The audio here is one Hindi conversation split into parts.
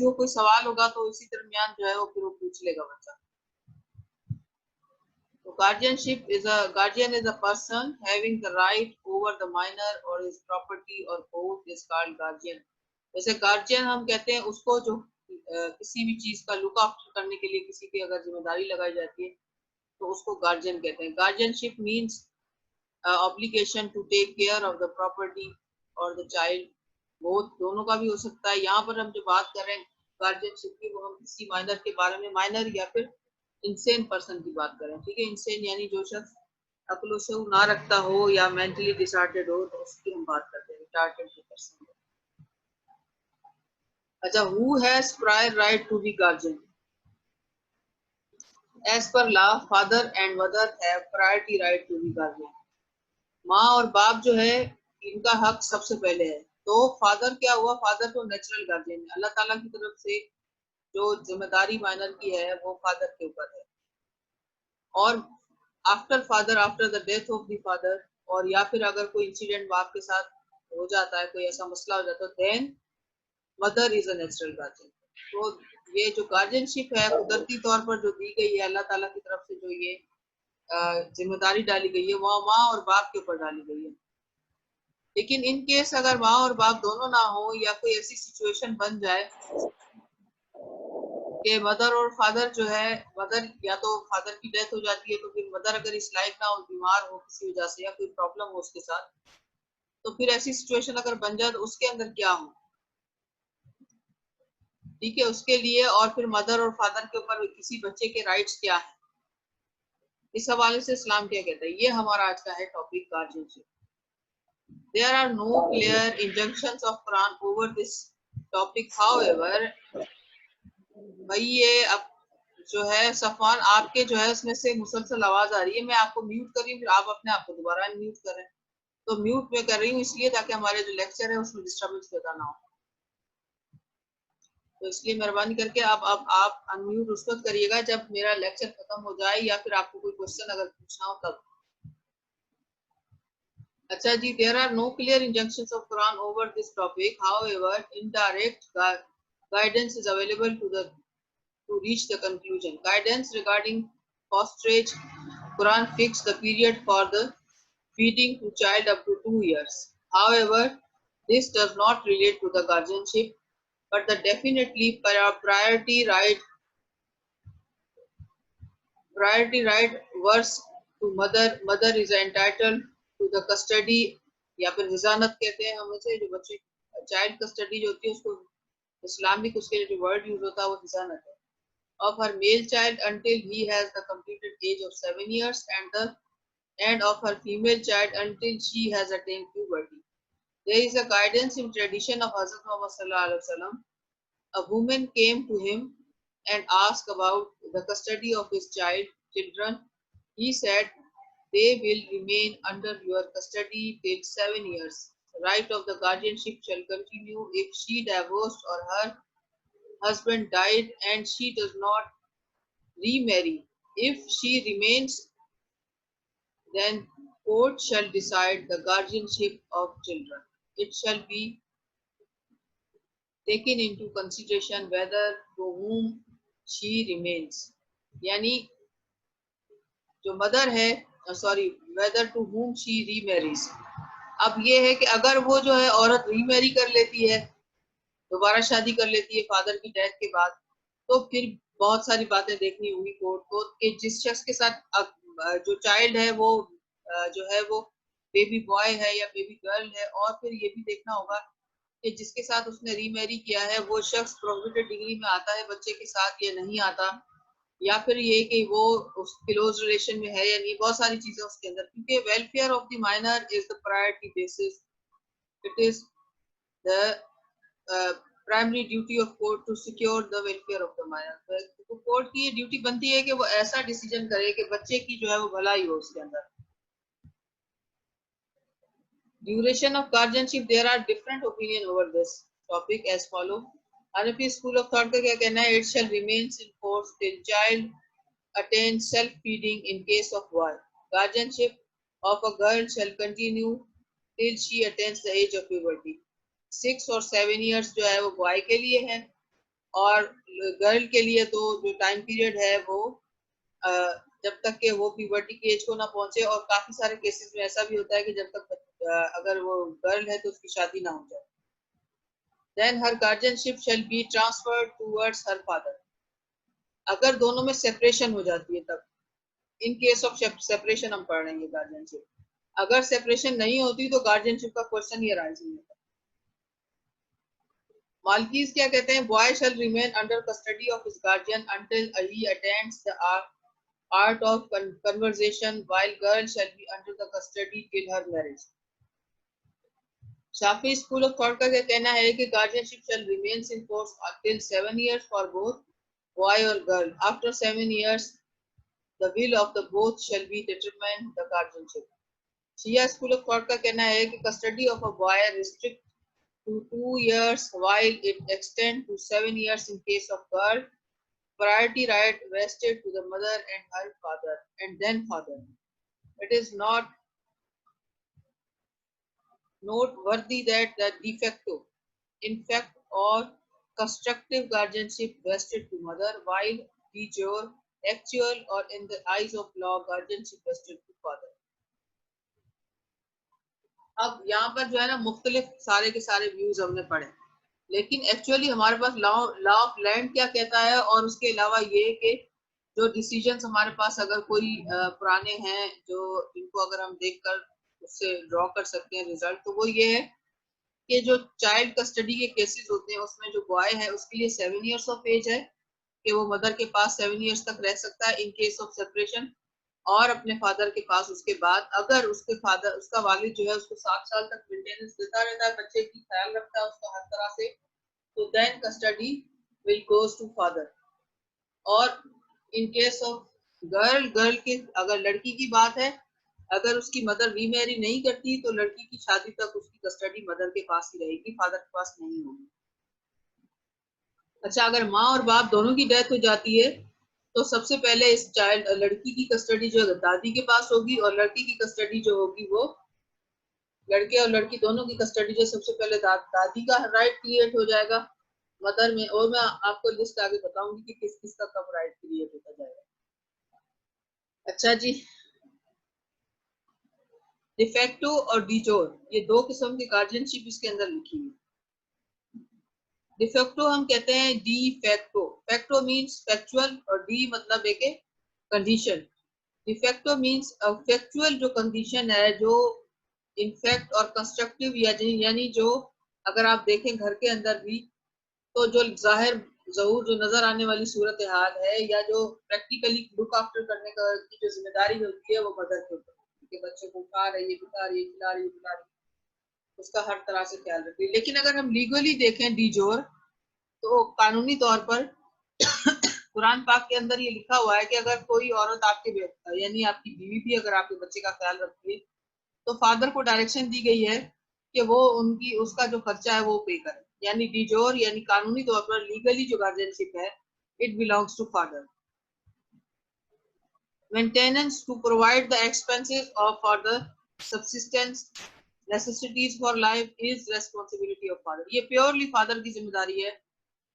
किसी को कोई सवाल होगा तो इसी दरमियान जो है वो फिर वो पूछ लेगा बच्चा। तो guardian is a person having the right over the minor or his property or both is called guardian। जैसे गार्जियन हम कहते हैं उसको जो किसी भी चीज का लुक आफ्टर करने के लिए किसी की अगर जिम्मेदारी लगाई जाती है तो उसको गार्जियन कहते हैं। Guardianship means obligation to take care of the property और द चाइल्ड, बोथ दोनों का भी हो सकता है। यहाँ पर हम जो बात कर रहे हैं गार्जियनशिप की वो हम किसी माइनर के बारे में, माइनर या फिर इंसेन पर्सन की बात करें, ठीक है। इंसेन यानी जो शख्स अक्ल शऊर ना रखता हो या मेंटली डिसऑर्डर्ड हो तो उसकी हम बात करते हैं रिटार्डेड पर्सन। अच्छा, who has prior right to be guardian? As per law father and mother have priority right to be guardian. माँ और बाप जो है इनका हक सबसे पहले है। तो फादर क्या हुआ? फादर तो नेचुरल गार्जियन है, अल्लाह ताला की तरफ से जो जिम्मेदारी माइनर की है वो फादर के ऊपर है। और after father, after the death of the father, और या फिर अगर कोई इंसिडेंट बाप के साथ हो जाता है, कोई ऐसा मसला हो जाता है, then mother is a natural guardian. तो ये जो गार्जियनशिप है कुदरती तौर पर जो दी गई है अल्लाह ताला की तरफ से, जो ये जिम्मेदारी डाली गई है वो माँ और बाप के ऊपर डाली गई है। लेकिन इन केस अगर माँ और बाप दोनों ना हो या कोई ऐसी सिचुएशन बन जाए कि मदर और फादर जो है, मदर या तो फादर की डेथ हो जाती है तो फिर मदर अगर इस लाइफ ना हो, बीमार हो किसी वजह से या कोई प्रॉब्लम हो उसके साथ, तो फिर ऐसी सिचुएशन अगर बन जाए तो उसके अंदर क्या हो, ठीक है, उसके लिए और फिर मदर और फादर के ऊपर किसी बच्चे के राइट्स क्या है, इस हवाले से इस्लाम क्या कहता है, ये हमारा आज का है topic guardianship. There are no clear injunctions of Quran over this topic, however, भाई ये अब जो है सफवान आपके जो है उसमें से मुसलसल आवाज आ रही है, मैं आपको म्यूट कर रही हूँ, फिर आप अपने आप को दोबारा म्यूट करें। तो म्यूट में कर रही हूँ इसलिए ताकि हमारे जो लेक्चर है उसमें डिस्टर्बेंस पैदा ना हो। तो इसलिए मेहरबानी करके आप अनम्यूट उस वक्त करिएगा जब मेरा लेक्चर खत्म हो जाए या फिर आपको कोई क्वेश्चन अगर पूछना हो तब। अच्छा जी, there are no clear injunctions of Quran over this topic, however indirect guidance is available to reach the conclusion. Guidance regarding fosterage, Quran fixed the period for the feeding to child up to 2 years. However, this does not relate to the guardianship, but the definitely priority right verse to mother is entitled to the custody या फिर हिजानत कहते हैं हम उसे, जो बच्चे चाइल्ड कस्टडी जो होती है उसको इस्लामिक उसके जो वर्ड यूज होता है वो हिजानत है, of her male child until he has the completed age of 7 years and of her female child until she has attained puberty. There is a guidance in tradition of Hazrat Muhammad sallallahu alaihi wasallam. A woman came to him and asked about the custody of his children. He said, they will remain under your custody till 7 years. The right of the guardianship shall continue if she divorced or her husband died and she does not remarry. If she remains, then court shall decide the guardianship of children. It shall be taken into consideration whether to whom she remains. यानी जो मदर है, sorry, whether to whom she remarries. अब ये है कि अगर वो जो है औरत रीमैरी कर लेती है, दोबारा शादी कर लेती है फादर की डेथ के बाद, तो फिर बहुत सारी बातें देखनी होगी कोर्ट को कि जिस शख्स के साथ जो चाइल्ड है वो जो है वो बेबी बॉय है या बेबी गर्ल है, और फिर ये भी देखना होगा कि जिसके साथ उसने रीमैरी किया है वो शख्स प्रोहिबिटेड डिग्री में आता है बच्चे के साथ या नहीं आता, या फिर ये कि वो उस क्लोज रिलेशन में है या नहीं, बहुत सारी चीजें उसके अंदर, क्योंकि welfare of the minor is the priority basis, it is the primary duty of court to secure the welfare of the minor. तो कोर्ट की ड्यूटी बनती है कि वो ऐसा डिसीजन करे कि बच्चे की जो है वो भलाई हो उसके अंदर। Duration of guardianship, there are different opinion over this topic as follow. Hanafi school of thought का क्या कहना है? It shall remains in force till child attains self-feeding in case of boy. Guardianship of a girl shall continue till she attains the age of puberty. 6 और 7 years जो है वो बॉय के लिए है और गर्ल के लिए तो जो टाइम पीरियड है वो जब तक कि वो प्यूबर्टी की एज को ना पहुंचे, और काफी सारे केसेस में ऐसा भी होता है कि जब तक अगर वो गर्ल है तो उसकी शादी ना हो जाए। Then her guardianship shall be transferred towards her father. अगर दोनों में सेपरेशन हो जाती है तब, इन केस ऑफ सेपरेशन हम पढ़ रहे हैं गार्जियनशिप। अगर सेपरेशन नहीं होती तो गार्जियनशिप का क्वेश्चन ही राइज नहीं होता। मालकीज क्या कहते हैं? Boy shall remain under custody of his guardian until he attends the art of conversation, while girl shall be under the custody till her marriage. Shafi school of thought का क्या कहना है कि guardianship shall remains in force until 7 years for both boy or girl. After 7 years, the will of the both shall be determined the guardianship. Shia school of thought का कहना है कि custody of a boy restrict to 2 years while it extend to 7 years in case of girl. Priority right vested to the mother and her father and then father. It is not noteworthy that the de facto, in fact, or constructive guardianship vested to mother, while de jure, actual or in the eyes of law, guardianship vested to father. अब यहाँ पर जो है ना मुख्तलिफ सारे के सारे व्यूज हमने पढ़े, लेकिन एक्चुअली हमारे पास लॉ ऑफ लैंड क्या कहता है, और उसके अलावा ये कि जो डिसीजंस हमारे पास अगर कोई पुराने हैं जो जिनको अगर हम देखकर उससे ड्रॉ कर सकते हैं रिजल्ट, तो वो ये है कि जो चाइल्ड कस्टडी के केसेस होते हैं उसमें जो बॉय है उसके लिए 7 इयर्स ऑफ एज है कि वो मदर के पास 7 इयर्स तक रह सकता है इन केस ऑफ सेपरेशन, और अपने फादर के पास उसके बाद अगर उसके फादर उसका वालिद जो है उसको 7 साल तक मेंटेनेंस देता रहता है, बच्चे की ख्याल रखता है उसका हर तरह से, तो then custody will goes to father. और इन केस ऑफ गर्ल के अगर लड़की की बात है, अगर उसकी मदर रीमैरी नहीं करती तो लड़की की शादी तक उसकी कस्टडी मदर के पास ही रहेगी, फादर के पास नहीं होगी। अच्छा, अगर माँ और बाप दोनों की डेथ हो जाती है तो सबसे पहले इस चाइल्ड लड़की की कस्टडी जो है दादी के पास होगी, और लड़की की कस्टडी जो होगी वो लड़के और लड़की दोनों की कस्टडी जो सबसे पहले दादी का राइट क्रिएट हो जाएगा मदर में, और मैं आपको लिस्ट आगे बताऊंगी कि किस किस का कब राइट क्रिएट होता जाएगा। अच्छा जी, डिफेक्टो और डिजोर, ये दो किस्म की गार्जियनशिप इसके अंदर लिखी हुई। डिफेक्टो हम कहते हैं de facto, facto means factual और डी मतलब एक कंडीशन। डिफेक्टो मींस फैक्चुअल जो कंडीशन है जो इनफैक्ट और कंस्ट्रक्टिव यानी जो अगर आप देखें घर के अंदर भी तो जो जाहिर जरूर जो नजर आने वाली सूरत हाल है या जो प्रैक्टिकली लुक आफ्टर करने की जो जिम्मेदारी होती है वो मदर के ऊपर, बच्चे को खा रही है, बिता रही है, खिला रही है, पिला रही है, उसका हर तरह से ख्याल रखती है। लेकिन अगर हम लीगली देखें डीजोर, तो कानूनी तौर पर कुरान पाक के अंदर ये लिखा हुआ है कि अगर कोई औरत आपके यानी आपकी बीवी भी अगर आपके बच्चे का ख्याल रखती है तो फादर को डायरेक्शन दी गई है कि वो उनकी उसका जो खर्चा है वो पे करे, यानी डिजोर यानी कानूनी तौर पर लीगली जो गार्जियनशिप है it belongs to father. Maintenance to provide the expenses of for the subsistence necessities for life is responsibility of father। ये प्योरली फादर की जिम्मेदारी है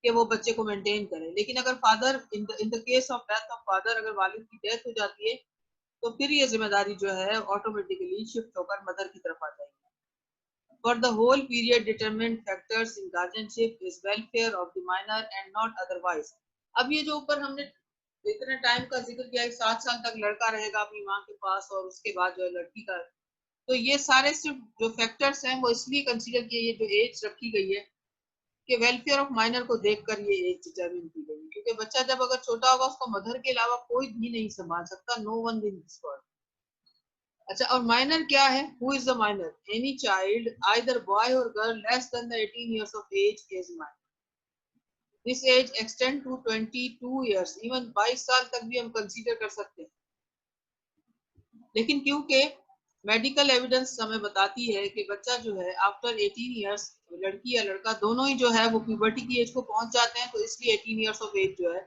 कि वो बच्चे को मेंटेन करे, लेकिन अगर father in the case of death of father अगर वालिद की डेथ हो जाती है तो फिर ये जिम्मेदारी जो है ऑटोमेटिकली शिफ्ट होकर मदर की तरफ आ जाएगी। For the whole period determined factors in guardianship is welfare of the minor and not otherwise। अब ये जो ऊपर हमने इतने टाइम का जिक्र किया है 7 साल तक लड़का रहेगा अपनी माँ के पास और उसके बाद जो है लड़की का, तो ये सारे सिर्फ जो फैक्टर्स हैं वो इसलिए कंसीडर किए, ये जो एज रखी गई है कि वेलफेयर ऑफ माइनर को देखकर ये एज डिटरमिन की गई है, क्योंकि बच्चा जब अगर छोटा होगा उसको मदर के अलावा कोई भी नहीं संभाल सकता, no one in this world. अच्छा, और माइनर क्या है? Who is the minor? Any child either boy और girl less than the 18 years of age is minor. This age extend to 22 years, even 22 साल तक भी हम कंसीडर कर सकते हैं, लेकिन क्योंकि मेडिकल एविडेंस हमें बताती है कि बच्चा जो है आफ्टर 18 इयर्स लड़की या लड़का दोनों ही जो है वो प्यूबर्टी की एज को पहुंच जाते हैं, तो इसलिए 18 इयर्स ऑफ एज जो है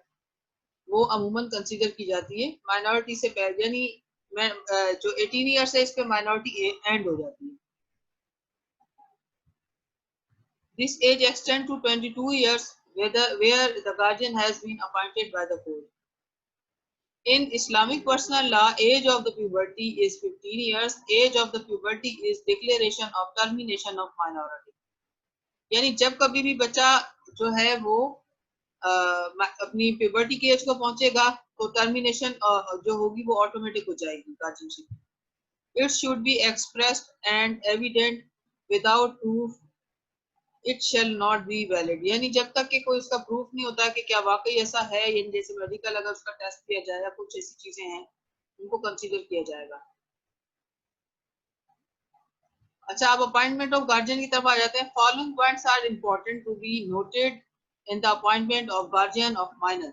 वो अमूमन कंसीडर की जाती है माइनॉरिटी से पहले, यानी जो 18 इयर्स है इस पे माइनॉरिटी एंड हो जाती है। This age extend to 22 years where the guardian has been appointed by the court. In Islamic personal law, age of the puberty is 15 years. Age of the puberty is declaration of termination of minority. यानी जब कभी भी बच्चा जो है वो अपनी प्यूबर्टी की एज को पहुंचेगा तो टर्मिनेशन जो होगी वो ऑटोमेटिक हो जाएगी guardianship. It should be expressed and evident. Without proof it shall not be valid. यानी जब तक कि कोई उसका प्रूफ नहीं होता कि क्या वाकई ऐसा है, यानी जैसे मेडिकल अगर उसका टेस्ट किया जाए या कुछ ऐसी चीजें हैं उनको कंसीडर किया जाएगा. अच्छा, अब अपॉइंटमेंट ऑफ गार्जियन की तरफ आ जाते हैं. Following points are important to be noted in the appointment of guardian of minor,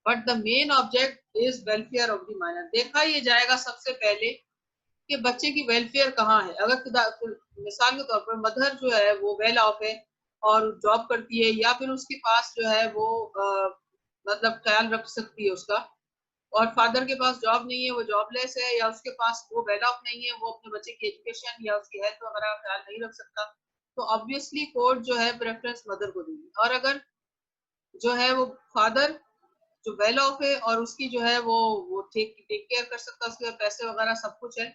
but the main object is welfare of the minor. देखा ये जाएगा सबसे पहले कि बच्चे की वेलफेयर कहाँ है. अगर मिसाल के तौर पर मदर जो है वो वेल ऑफ है और जॉब करती है, या फिर उसके पास जो है वो मतलब ख्याल रख सकती है उसका, और फादर के पास जॉब नहीं है, वो जॉबलेस है, या उसके पास वो वेल ऑफ नहीं है, वो अपने बच्चे की एजुकेशन या उसकी हेल्थ वगैरह का ख्याल नहीं रख सकता, तो ऑब्वियसली कोर्ट जो है प्रेफरेंस मदर को देगी. और अगर जो है वो फादर जो वेल ऑफ है और उसकी जो है वो टेक केयर कर सकता है, उसके पैसे वगैरह सब कुछ है,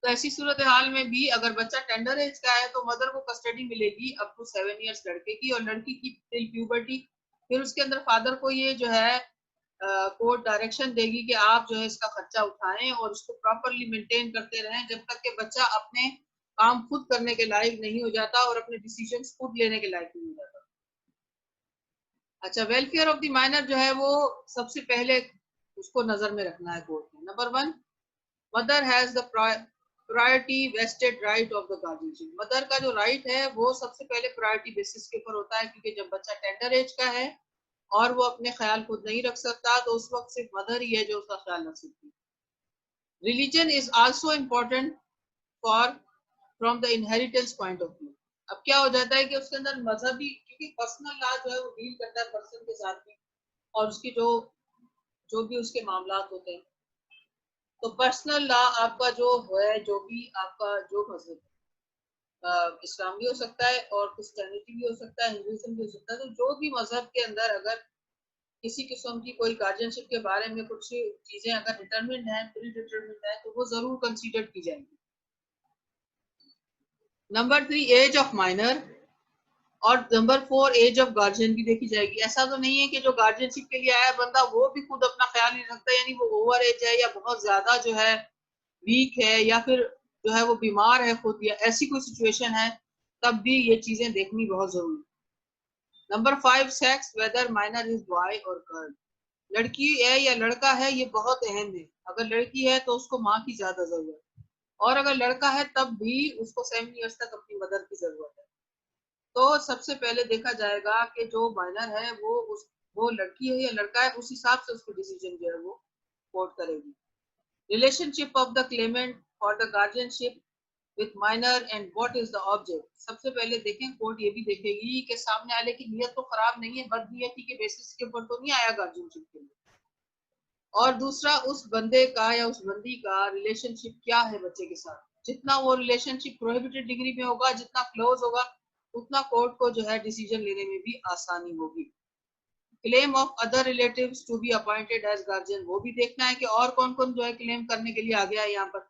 तो ऐसी सूरत हाल में भी अगर बच्चा टेंडर एज का है तो मदर को कस्टडी मिलेगी अप टू 7 इयर्स लड़के की, और लड़की की टिल प्यूबर्टी. फिर उसके अंदर फादर को ये जो है कोर्ट डायरेक्शन देगी कि आप जो है इसका खर्चा उठाएं और इसको प्रॉपरली मेंटेन करते रहें जब तक कि बच्चा अपने काम खुद करने के लायक नहीं हो जाता और अपने डिसीजंस खुद लेने के लायक नहीं हो जाता. अच्छा, वेलफेयर ऑफ द माइनर जो है वो सबसे पहले उसको नजर में रखना है कोर्ट में. Number 1, mother has the priority vested right of the guardianship. Mother का जो राइट है वो सबसे पहले प्रायोरिटी बेसिस के ऊपर होता है, क्योंकि जब बच्चा टेंडर एज का है और वो अपने ख्याल खुद नहीं रख सकता तो उस वक्त सिर्फ मदर ही है जो उसका ख्याल रख सकती है. Religion is also important for from the inheritance point of view. अब क्या हो जाता है कि उसके अंदर मजहबी, क्योंकि पर्सनल लॉ जो है वो डील करता है पर्सन के साथ में और उसकी जो जो भी उसके मामला होते हैं, तो पर्सनल लॉ आपका जो है, जो भी आपका जो मजहब, इस्लाम भी हो सकता है और क्रिश्चियनिटी भी हो सकता है, हिंदुइज्म भी हो सकता है, तो जो भी मजहब के अंदर अगर किसी किस्म की कोई गार्जियनशिप के बारे में कुछ चीजें अगर डिटरमिन्ड है, प्री डिटरमिन्ड है, तो वो जरूर कंसीडर की जाएंगी. नंबर 3, एज ऑफ माइनर, और नंबर 4, एज ऑफ गार्जियन भी देखी जाएगी. ऐसा तो नहीं है कि जो गार्जियनशिप के लिए आया बंदा वो भी खुद अपना ख्याल नहीं रखता, यानी वो ओवर एज है या बहुत ज्यादा जो है वीक है या फिर जो है वो बीमार है खुद, या ऐसी कोई सिचुएशन है, तब भी ये चीजें देखनी बहुत जरूरी. Number 5, sex, whether minor is boy और गर्ल. लड़की है या लड़का है ये बहुत अहम है. अगर लड़की है तो उसको माँ की ज्यादा जरूरत है, और अगर लड़का है तब भी उसको 7 इयर्स तक अपनी मदर की जरूरत है. तो सबसे पहले देखा जाएगा कि जो माइनर है वो लड़की है या लड़का है, उस हिसाब से उसको डिसीजन जो है वो कोर्ट करेगी. Relationship of the Clement for the guardianship with minor and what is the object. सबसे पहले देखें, कोर्ट ये भी देखेगी कि सामने वाले की नीयत तो खराब नहीं है, बदनीयती के बेसिस के ऊपर तो नहीं आया गार्जियनशिप के लिए. और दूसरा, उस बंदे का या उस बंदी का रिलेशनशिप क्या है बच्चे के साथ. जितना वो रिलेशनशिप प्रोहिबिटेड डिग्री में होगा, जितना क्लोज होगा, उतना कोर्ट को जो है डिसीजन लेने में भी आसानी होगी. Claim of other relatives to be appointed as guardian, वो भी देखना है कि और कौन कौन जो है क्लेम करने के लिए आ गया है यहाँ पर.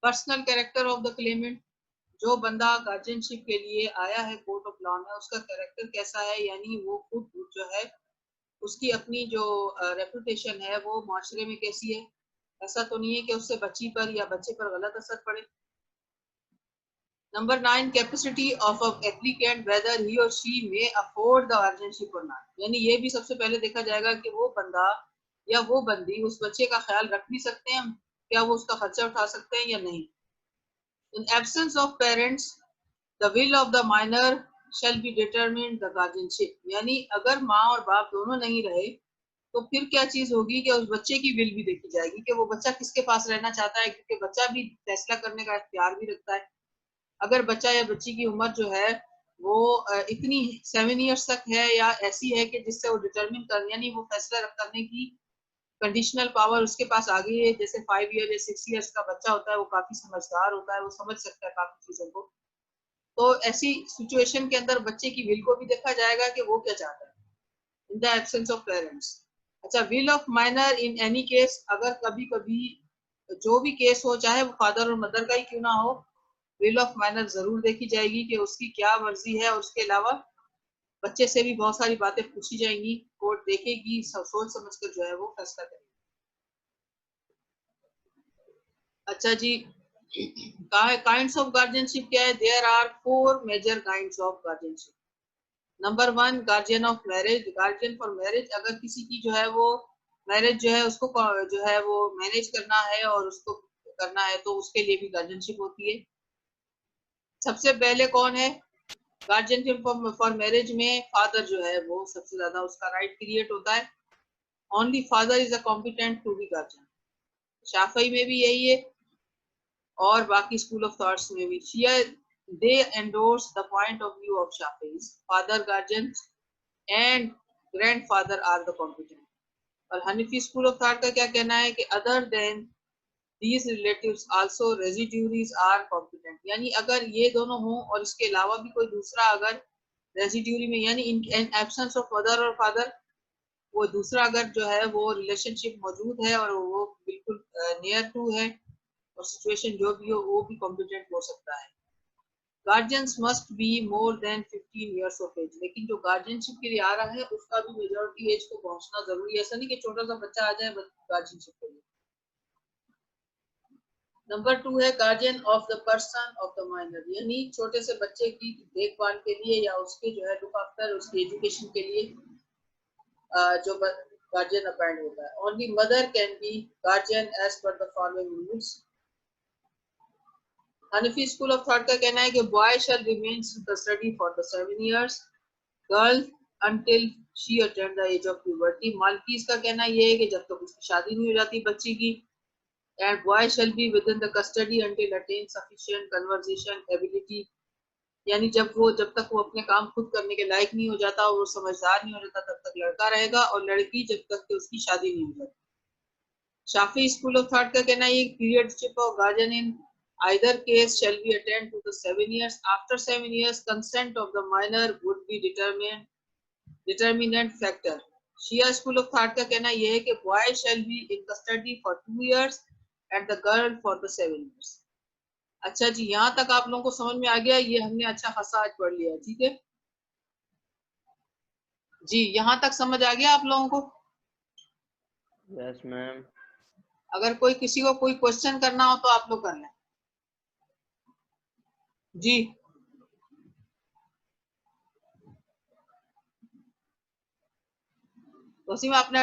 Personal character of the Clement, जो बंदा गार्जियनशिप के लिए आया है कोर्ट ऑफ लॉ में, उसका कैरेक्टर कैसा है, यानी वो खुद जो है उसकी अपनी जो रेपुटेशन है वो माशरे में कैसी है. ऐसा तो नहीं है कि उससे बच्ची पर या बच्चे पर गलत असर पड़े. Number 9, capacity of a applicant whether he और she may afford the guardianship और नॉट. यानी ये भी सबसे पहले देखा जाएगा कि वो बंदा या वो बंदी उस बच्चे का ख्याल रख भी सकते हैं, क्या वो उसका खर्चा उठा सकते हैं या नहीं. In absence of parents the will of the minor shall be determined the guardianship. यानी अगर माँ और बाप दोनों नहीं रहे तो फिर क्या चीज होगी कि उस बच्चे की विल भी देखी जाएगी कि वो बच्चा किसके पास रहना चाहता है, क्योंकि बच्चा भी फैसला करने का इख्तियार भी रखता है. अगर बच्चा या बच्ची की उम्र जो है वो इतनी 7 इयर्स तक है या ऐसी है कि जिससे वो डिटरमिन कर, यानी वो फैसला करने की कंडीशनल पावर उसके पास आ गई है. जैसे 5 ईयर या 6 इयर्स का बच्चा होता है, वो काफी समझदार होता है, वो समझ सकता है काफी चीजों को. तो ऐसी सिचुएशन के अंदर बच्चे की विल को भी देखा जाएगा कि वो क्या चाहता है in the absence of parents. अच्छा, will of minor in any case, अगर कभी कभी जो भी केस हो, चाहे वो फादर और मदर का ही क्यों ना हो, विल ऑफ माइनर जरूर देखी जाएगी कि उसकी क्या मर्जी है, और उसके अलावा बच्चे से भी बहुत सारी बातें पूछी जाएंगी, कोर्ट देखेगी, सोच समझ कर जो है वो फैसला करेगी। अच्छा जी, काइंड्स ऑफ गार्जियनशिप क्या है? There are 4 major kinds of guardianship. Number 1, guardian of marriage. Guardian for marriage, अगर किसी की जो है वो मैरिज जो है उसको जो है वो मैनेज करना है और उसको करना है, तो उसके लिए भी गार्जियनशिप होती है। सबसे पहले कौन है गार्जियनशिप फॉर मैरिज में? फादर जो है वो सबसे ज्यादा उसका राइट क्रिएट होता है। Only father is a competent to be guardian. Shafi'i में भी यही है और बाकी स्कूल ऑफ थॉट्स में भी। They endorse the point of view of Shafis, father guardian and grandfather are the competent. और हनीफी स्कूल ऑफ थॉट का क्या कहना है कि other than these relatives also residuaries are competent, यानी अगर ये दोनों हों और इसके अलावा भी कोई दूसरा अगर रेजिड्यूरी में, यानी इन एब्सेंस ऑफ मदर और फादर, वो दूसरा अगर जो है वो रिलेशनशिप मौजूद है और वो बिल्कुल नियर टू है, और सिचुएशन जो भी हो वो भी कॉम्पिटेंट हो सकता है। Guardians must be more than 15 years of age, लेकिन जो गार्जियनशिप के लिए आ रहा है उसका भी मेजॉरिटी एज को पहुंचना जरूरी है। ऐसा नहीं कि छोटा सा बच्चा आ जाए गार्जियनशिप के लिए। नंबर 2 है guardian of the person of the minor, यानी छोटे से बच्चे की देखभाल के लिए या उसके जो है लुक आफ्टर, उसकी एजुकेशन के लिए जो गार्जियन अपॉइंट होता है। Only mother can be guardian as per the following rules. Hanafi school of thought का कहना है कि boy shall remain in custody for the 7 years, girl until she attained the age of puberty। Malikis का कहना यह है कि जब तक उसकी शादी नहीं हो जाती बच्ची की, and boy shall be within the custody until attain sufficient conversation ability, यानी जब तक वो अपने काम खुद करने के लायक नहीं हो जाता और वो समझदार नहीं हो जाता तब तक लड़का रहेगा, और लड़की जब तक कि उसकी शादी नहीं हो जाती। शाफी स्कूल ऑफ थॉट का कहना है periodship of guardian in either case shall be attained to the 7 years। After 7 years consent of the minor would be determinant factor। Shia school of thought का कहना यह है कि boy shall be in custody for 2 years and the girl for the 7 years। अच्छा जी, यहाँ तक आप लोगों को समझ में आ गया? ये हमने अच्छा खासा आज पढ़ लिया, ठीक है जी। यहाँ तक समझ आ गया आप लोगों को? Yes ma'am. अगर कोई किसी को कोई क्वेश्चन करना हो तो आप लोग कर लें जी। वसीम, आपने